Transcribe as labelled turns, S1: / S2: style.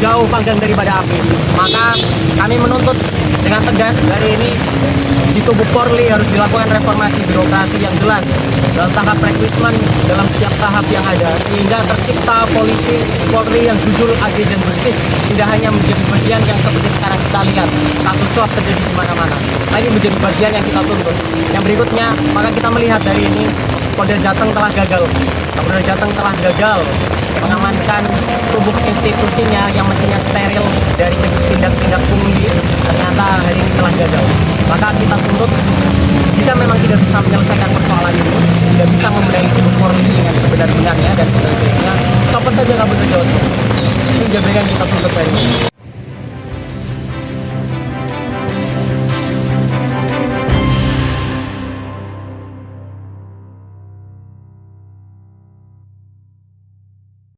S1: jauh panggang daripada api. Maka kami menuntut dengan tegas dari ini di tubuh Polri harus dilakukan reformasi birokrasi yang jelas dalam tahap rekrutmen dalam setiap tahap yang ada, sehingga tercipta Polri yang jujur, adil dan bersih, tidak hanya menjadi bagian yang seperti sekarang kita lihat kasus suap terjadi di mana-mana. Ini menjadi bagian yang kita tuntut. Yang berikutnya, maka kita melihat dari ini Polda Jateng telah gagal. Polda Jateng telah gagal mengamankan tubuh institusinya yang mestinya steril dari tindak-tindak pungli, ternyata hari ini telah gagal. Maka kita tuntut, jika memang tidak bisa menyelesaikan persoalan ini, tidak bisa membenahi tubuh Polri dengan sebenar-benarnya dan sebaik-baiknya, copot saja kabut Jawa Timur. Itu yang kita tuntut hari ini.